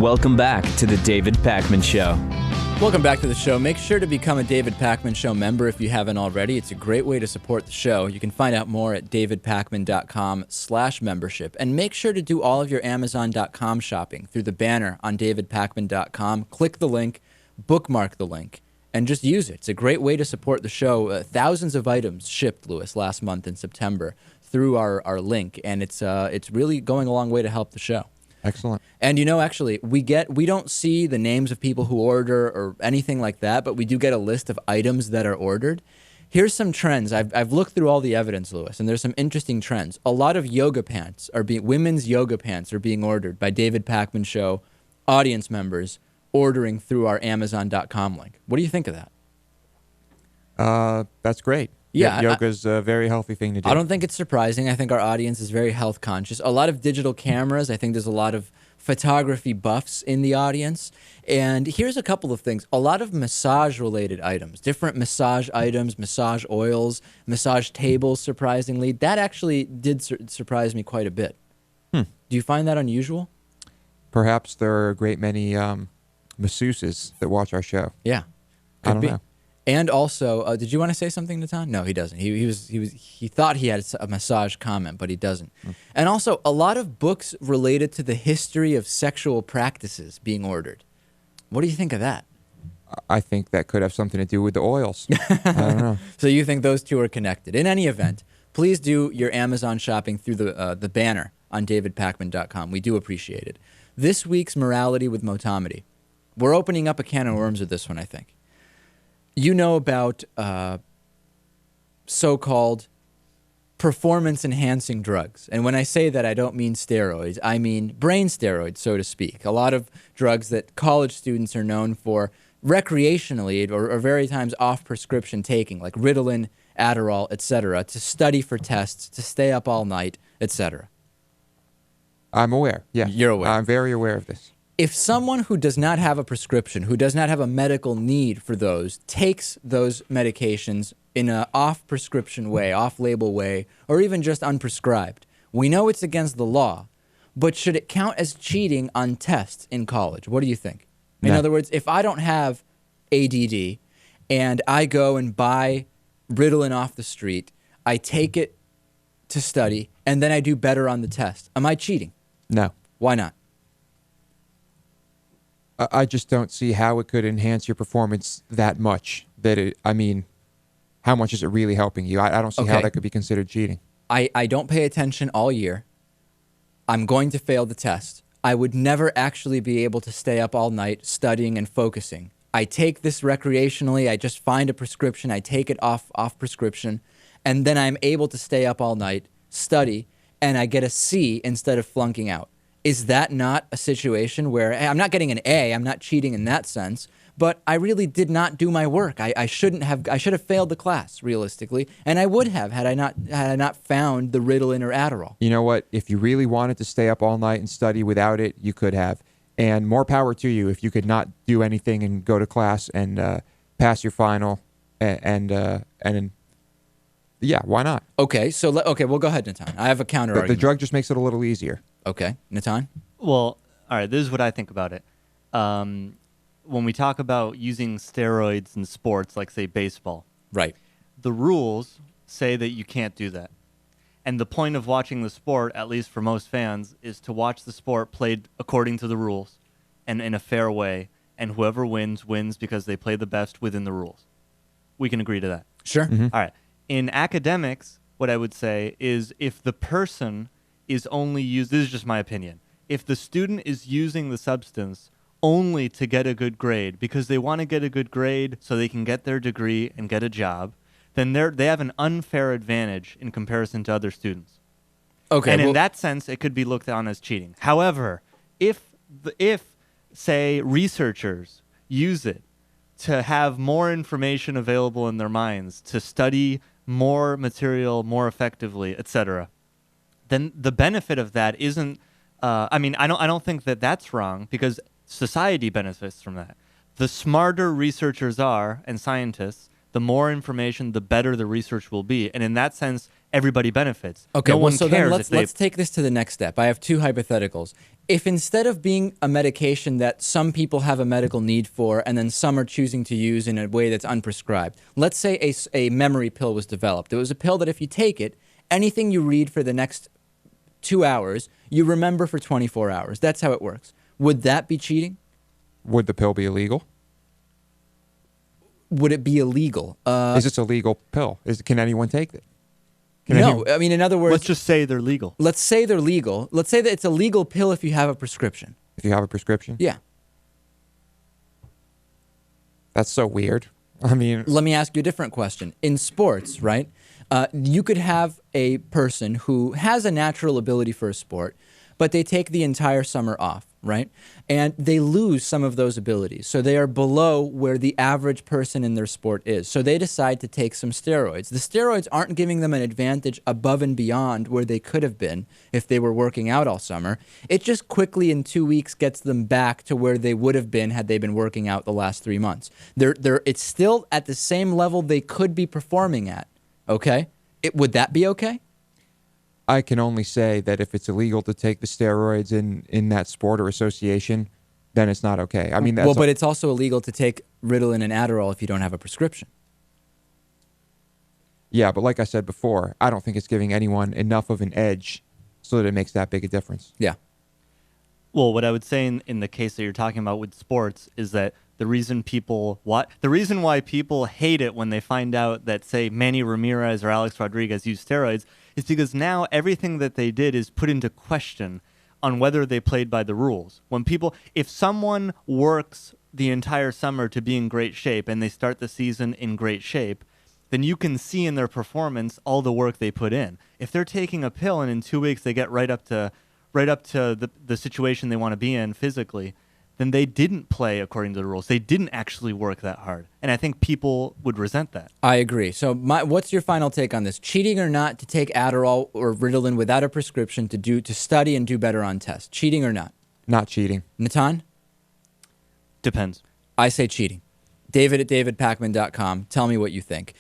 Welcome back to the David Pakman Show. Welcome back to the show. Make sure to become a David Pakman Show member if you haven't already. It's a great way to support the show. You can find out more at davidpakman.com/membership. And make sure to do all of your Amazon.com shopping through the banner on davidpakman.com. Click the link, bookmark the link, and just use it. It's a great way to support the show. Thousands of items shipped, Louis, last month in September through our link, and it's really going a long way to help the show. Excellent. And actually, we don't see the names of people who order or anything like that, but we do get a list of items that are ordered. Here's some trends. I've looked through all the evidence, Louis, and there's some interesting trends. A lot of women's yoga pants are being ordered by David Pakman Show audience members ordering through our Amazon.com link. What do you think of that? That's great. Yeah, yoga's a very healthy thing to do. I don't think it's surprising. I think our audience is very health conscious. A lot of digital cameras. I think there's a lot of photography buffs in the audience. And here's a couple of things. A lot of massage-related items, different massage items, massage oils, massage tables, surprisingly. That actually did surprise me quite a bit. Do you find that unusual? Perhaps there are a great many masseuses that watch our show. Yeah. I don't know. And also, did you want to say something, Natan? No, he doesn't. He thought he had a massage comment, but he doesn't. And also, a lot of books related to the history of sexual practices being ordered. What do you think of that? I think that could have something to do with the oils. I don't know. So you think those two are connected? In any event, please do your Amazon shopping through the banner on davidpakman.com. We do appreciate it. This week's Morality with Motamedi. We're opening up a can of worms with this one, I think. You know about so-called performance-enhancing drugs. And when I say that, I don't mean steroids. I mean brain steroids, so to speak. A lot of drugs that college students are known for recreationally or very times off-prescription taking, like Ritalin, Adderall, etc., to study for tests, to stay up all night, etc. I'm aware. Yeah. You're aware. I'm very aware of this. If someone who does not have a prescription, who does not have a medical need for those, takes those medications in an off-prescription way, off-label way, or even just unprescribed, we know it's against the law, but should it count as cheating on tests in college? What do you think? In other words, if I don't have ADD and I go and buy Ritalin off the street, I take it to study, and then I do better on the test, am I cheating? No. Why not? I just don't see how it could enhance your performance that much. How much is it really helping you? I don't see how that could be considered cheating. I don't pay attention all year. I'm going to fail the test. I would never actually be able to stay up all night studying and focusing. I take this recreationally. I just find a prescription. I take it off prescription. And then I'm able to stay up all night, study, and I get a C instead of flunking out. Is that not a situation where I'm not getting an A, I'm not cheating in that sense, but I really did not do my work. I should have failed the class, realistically, and I would have had I not found the Ritalin or Adderall. You know what? If you really wanted to stay up all night and study without it, you could have. And more power to you if you could not do anything and go to class and pass your final and yeah, why not? Okay, well, go ahead, Natan. I have a counter argument. The drug just makes it a little easier. Okay, Natan? Well, all right, this is what I think about it. When we talk about using steroids in sports, like, say, baseball. Right. The rules say that you can't do that. And the point of watching the sport, at least for most fans, is to watch the sport played according to the rules and in a fair way. And whoever wins because they play the best within the rules. We can agree to that. Sure. Mm-hmm. All right. In academics, what I would say is if the person is only this is just my opinion, if the student is using the substance only to get a good grade because they want to get a good grade so they can get their degree and get a job, then they have an unfair advantage in comparison to other students. Okay. And in that sense, it could be looked on as cheating. However, if say, researchers use it to have more information available in their minds, to study more material more effectively, etc., then the benefit of that isn't. I don't think that that's wrong because society benefits from that. The smarter researchers are and scientists, the more information, the better the research will be, and in that sense, everybody benefits. Okay, no one so cares then let's take this to the next step. I have two hypotheticals. if instead of being a medication that some people have a medical need for and then some are choosing to use in a way that's unprescribed, let's say a memory pill was developed. It was a pill that if you take it, anything you read for the next 2 hours, you remember for 24 hours. That's how it works. Would that be cheating? Would the pill be illegal? Would it be illegal? Is this a legal pill? Can anyone take it? No. I mean, in other words, Let's just say they're legal. let's say they're legal. Let's say that it's a legal pill if you have a prescription. If you have a prescription? Yeah. That's so weird. I mean, Let me ask you a different question. In sports, right, you could have a person who has a natural ability for a sport, but they take the entire summer off, right? And they lose some of those abilities. So they are below where the average person in their sport is. So they decide to take some steroids. The steroids aren't giving them an advantage above and beyond where they could have been if they were working out all summer. It just quickly in 2 weeks gets them back to where they would have been had they been working out the last 3 months. It's still at the same level they could be performing at, okay? Would that be okay? I can only say that if it's illegal to take the steroids in that sport or association, then it's not okay. I mean, but it's also illegal to take Ritalin and Adderall if you don't have a prescription. Yeah, but like I said before, I don't think it's giving anyone enough of an edge so that it makes that big a difference. Yeah. Well, what I would say in the case that you're talking about with sports is that the reason why people hate it when they find out that, say, Manny Ramirez or Alex Rodriguez used steroids is because now everything that they did is put into question on whether they played by the rules. If someone works the entire summer to be in great shape and they start the season in great shape, then you can see in their performance all the work they put in. If they're taking a pill and in 2 weeks they get right up to the situation they want to be in physically, then they didn't play according to the rules. They didn't actually work that hard. And I think people would resent that. I agree. So what's your final take on this? Cheating or not to take Adderall or Ritalin without a prescription to study and do better on tests? Cheating or not? Not cheating. Natan? Depends. I say cheating. David at davidpakman.com. Tell me what you think.